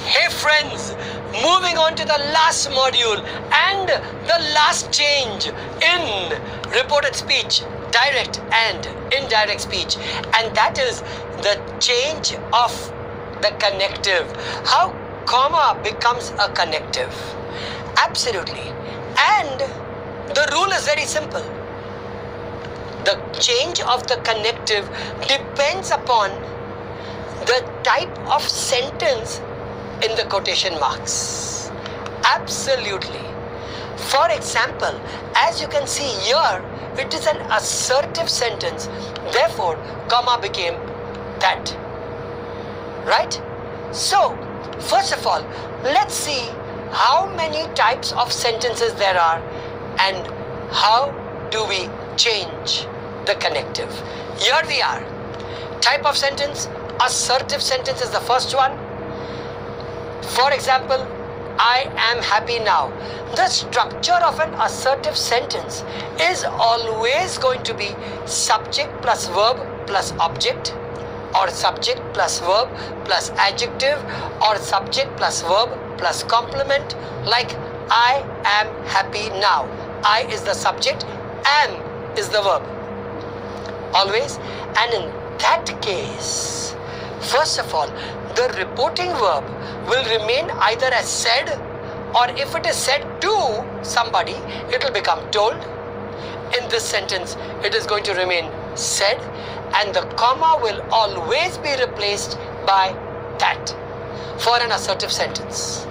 Hey friends, moving on to the last module and the last change in reported speech, direct and indirect speech, and that is the change of the connective. How comma becomes a connective. Absolutely. And the rule is very simple. The change of the connective depends upon the type of sentence in the quotation marks. Absolutely. For example, as you can see here, it is an assertive sentence. Therefore, comma became that. Right? So, first of all, let's see how many types of sentences there are and how do we change the connective. Here we are. Type of sentence, assertive sentence is the first one. For example, I am happy now. The structure of an assertive sentence is always going to be subject plus verb plus object, or subject plus verb plus adjective, or subject plus verb plus complement, like I am happy now. I is the subject, am is the verb. Always. And in that case, first of all, the reporting verb will remain either as said, or if it is said to somebody, it will become told. In this sentence, it is going to remain said, and the comma will always be replaced by that for an assertive sentence.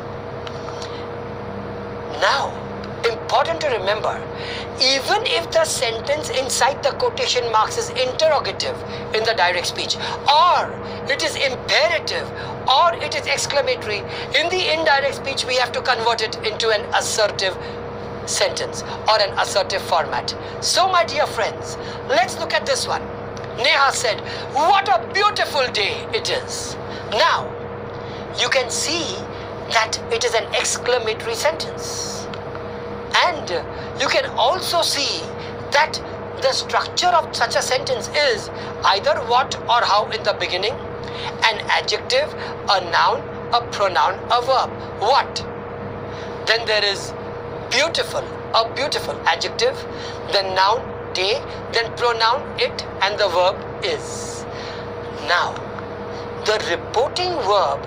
Now, important to remember, even if the sentence inside the quotation marks is interrogative in the direct speech, or it is imperative, or it is exclamatory, in the indirect speech we have to convert it into an assertive sentence or an assertive format. So my dear friends, let's look at this one. Neha said, what a beautiful day it is. Now, you can see that it is an exclamatory sentence. And you can also see that the structure of such a sentence is either what or how in the beginning, an adjective, a noun, a pronoun, a verb. What? Then there is beautiful, a beautiful adjective, then noun, day, then pronoun, it, and the verb is. Now, the reporting verb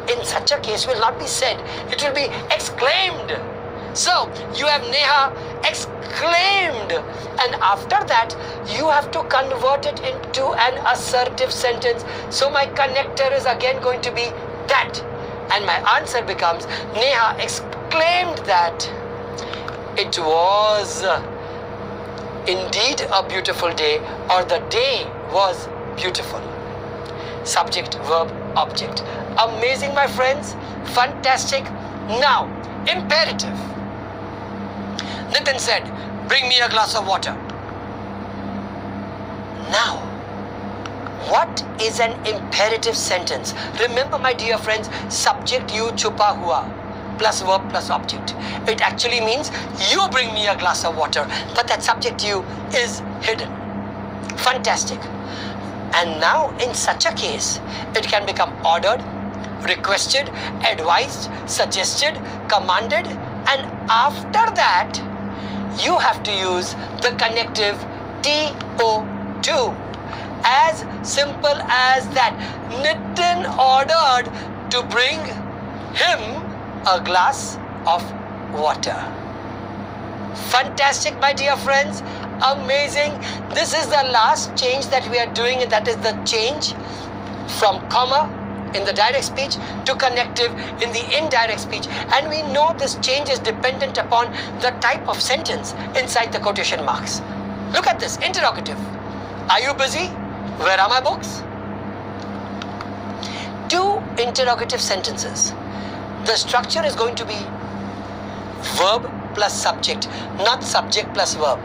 in such a case will not be said, it will be exclaimed. So, you have Neha exclaimed, and after that, you have to convert it into an assertive sentence. So, my connector is again going to be that, and my answer becomes Neha exclaimed that it was indeed a beautiful day, or the day was beautiful. Subject, verb, object. Amazing, my friends. Fantastic. Now, imperative. Nitin said, bring me a glass of water. Now, what is an imperative sentence? Remember, my dear friends, subject you chupa hua plus verb plus object. It actually means you bring me a glass of water, but that subject you is hidden. Fantastic. And now, in such a case, it can become ordered, requested, advised, suggested, commanded, and after that, you have to use the connective TO2. As simple as that. Nitin ordered to bring him a glass of water. Fantastic, my dear friends. Amazing. This is the last change that we are doing, and that is the change from comma in the direct speech to connective in the indirect speech. And we know this change is dependent upon the type of sentence inside the quotation marks. Look at this. Interrogative. Are you busy? Where are my books? Two interrogative sentences. The structure is going to be verb plus subject, not subject plus verb.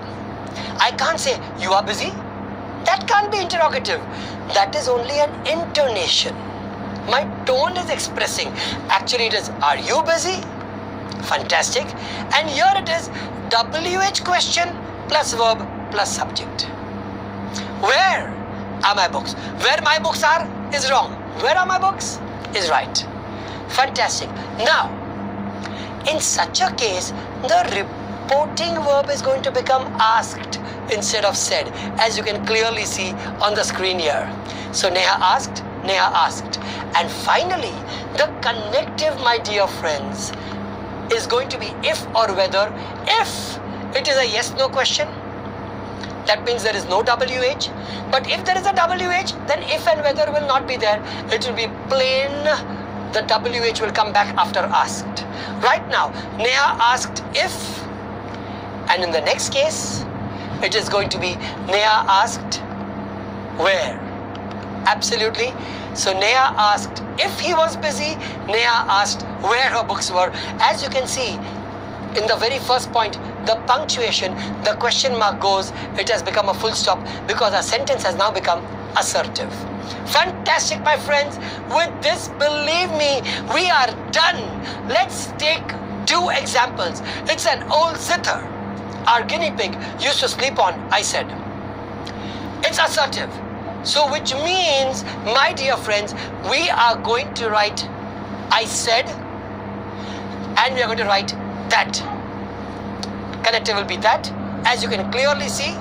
I can't say, you are busy. That can't be interrogative. That is only an intonation. My tone is expressing. Actually, it is, are you busy? Fantastic. And here it is, WH question plus verb plus subject. Where are my books? Where my books are is wrong. Where are my books is right. Fantastic. Now, in such a case, the reporting verb is going to become asked instead of said, as you can clearly see on the screen here. So Neha asked, Neha asked. And finally, the connective, my dear friends, is going to be if or whether. If it is a yes-no question, that means there is no WH. But if there is a WH, then if and whether will not be there. It will be plain. The WH will come back after asked. Right now, Neha asked if, and in the next case, it is going to be Neha asked where. Absolutely. So Neha asked if he was busy. Neha asked where her books were. As you can see, in the very first point, the punctuation, the question mark goes, it has become a full stop because our sentence has now become assertive. Fantastic, my friends. With this, believe me, we are done. Let's take 2 examples. It's an old zither. Our guinea pig used to sleep on, I said. It's assertive. So which means, my dear friends, we are going to write I said, and we are going to write that. Connective will be that. As you can clearly see,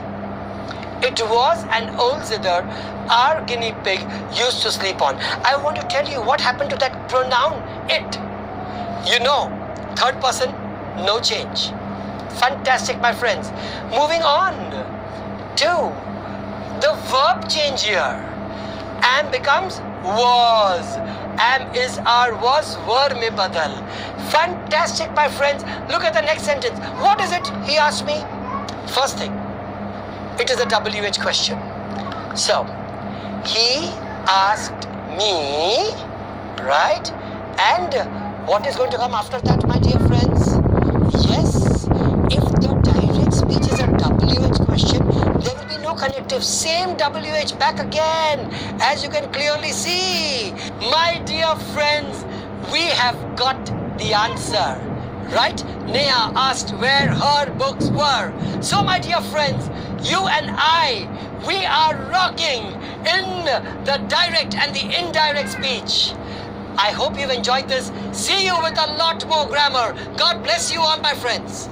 it was an old zither our guinea pig used to sleep on. I want to tell you what happened to that pronoun it. You know, third person, no change. Fantastic, my friends. Moving on to the verb change here. Am becomes was. Am is our was were mein badal. Fantastic, my friends. Look at the next sentence. What is it? He asked me. First thing, it is a WH question. So, he asked me, right? And what is going to come after that, my dear friends? Yes, if the direct speech is a WH question, there will be no connective. Same WH back again, as you can clearly see. My dear friends, we have got the answer, right? Neha asked where her books were. So, my dear friends, you and I, we are rocking in the direct and the indirect speech. I hope you've enjoyed this. See you with a lot more grammar. God bless you all, my friends.